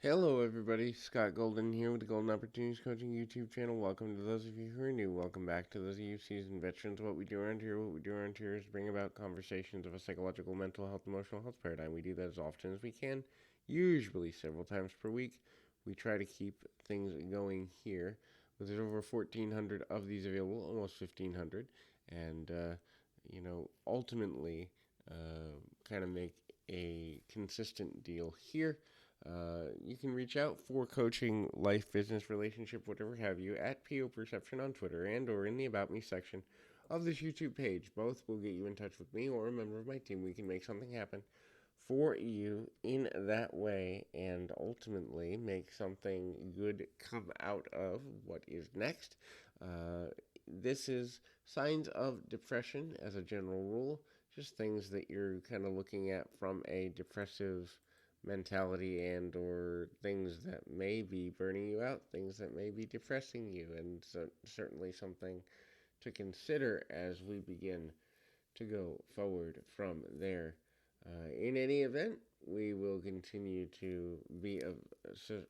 Hello, everybody. Scott Golden here with the Golden Opportunities Coaching YouTube channel. Welcome to those of you who are new. Welcome back to those of you seasoned veterans. What we do around here is bring about conversations of a psychological, mental health, emotional health paradigm. We do that as often as we can, usually several times per week. We try to keep things going here. There's over 1,400 of these available, almost 1,500, and ultimately, kind of make a consistent deal here. You can reach out for coaching, life, business, relationship, whatever have you, at PO Perception on Twitter and or in the About Me section of this YouTube page. Both will get you in touch with me or a member of my team. We can make something happen for you in that way and ultimately make something good come out of what is next. This is signs of depression as a general rule, just things that you're kind of looking at from a depressive mentality and or things that may be burning you out, things that may be depressing you, and so certainly something to consider as we begin to go forward from there. In any event, we will continue to be of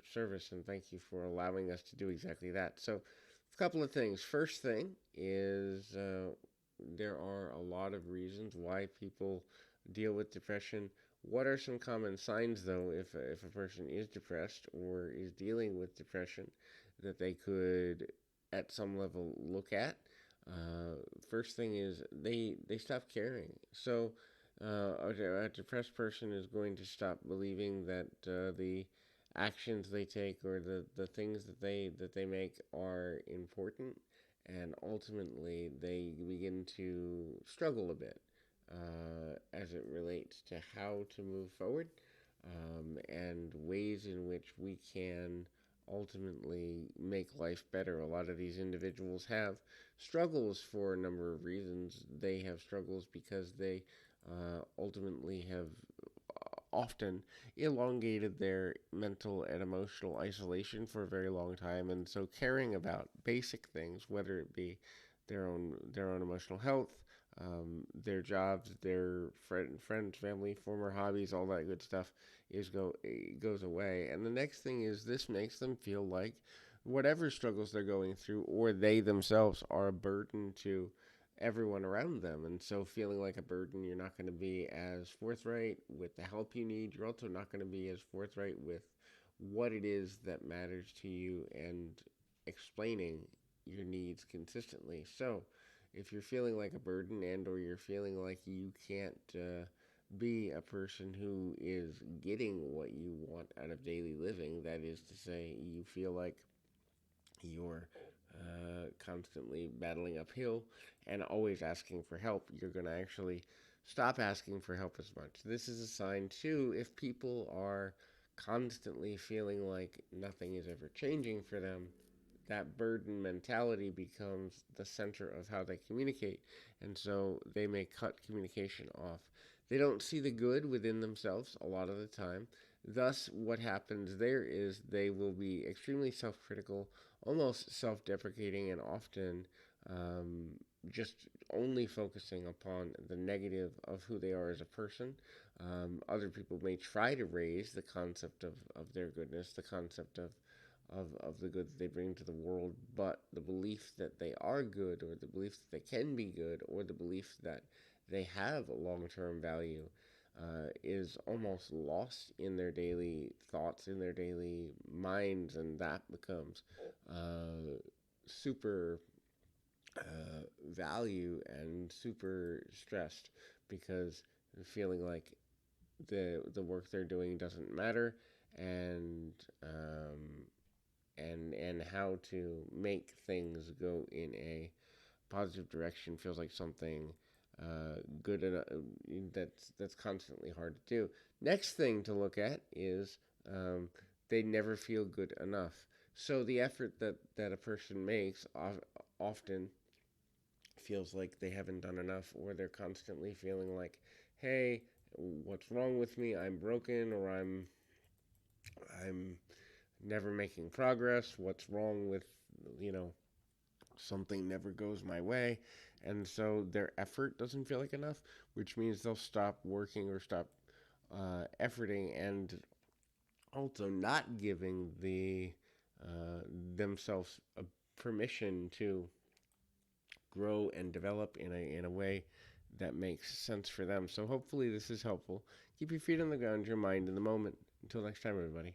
service, and thank you for allowing us to do exactly that. So, a couple of things. First thing is there are a lot of reasons why people deal with depression. What are some common signs, though, if a person is depressed or is dealing with depression, that they could, at some level, look at? First thing is they stop caring. So a depressed person is going to stop believing that the actions they take or the things that they make are important, and ultimately they begin to struggle a bit as it relates to how to move forward and ways in which we can ultimately make life better. A lot of these individuals have struggles for a number of reasons. They have struggles because they ultimately have often elongated their mental and emotional isolation for a very long time, and so caring about basic things, whether it be their own emotional health, their jobs, their friends, family, former hobbies, all that good stuff goes away. And the next thing is this makes them feel like whatever struggles they're going through, or they themselves are a burden to everyone around them. And so, feeling like a burden, you're not going to be as forthright with the help you need. You're also not going to be as forthright with what it is that matters to you and explaining your needs consistently. So, if you're feeling like a burden and or you're feeling like you can't be a person who is getting what you want out of daily living, that is to say, you feel like you're constantly battling uphill and always asking for help, you're going to actually stop asking for help as much. This is a sign, too, if people are constantly feeling like nothing is ever changing for them, that burden mentality becomes the center of how they communicate. And so they may cut communication off. They don't see the good within themselves a lot of the time. Thus, what happens there is they will be extremely self critical, almost self deprecating, and often just only focusing upon the negative of who they are as a person. Other people may try to raise the concept of their goodness, the concept of the good that they bring to the world, but the belief that they are good, or the belief that they can be good, or the belief that they have a long term value is almost lost in their daily thoughts, in their daily minds, and that becomes super value and super stressed because feeling like the work they're doing doesn't matter, and and how to make things go in a positive direction feels like something good enough that's constantly hard to do. Next thing to look at is they never feel good enough. So the effort that a person makes often feels like they haven't done enough, or they're constantly feeling like, hey, what's wrong with me? I'm broken, or I'm never making progress. What's wrong with, you know, something never goes my way. And so their effort doesn't feel like enough, which means they'll stop working or stop efforting, and also not giving themselves a permission to grow and develop in a way that makes sense for them. So hopefully this is helpful. Keep your feet on the ground, your mind in the moment. Until next time, everybody.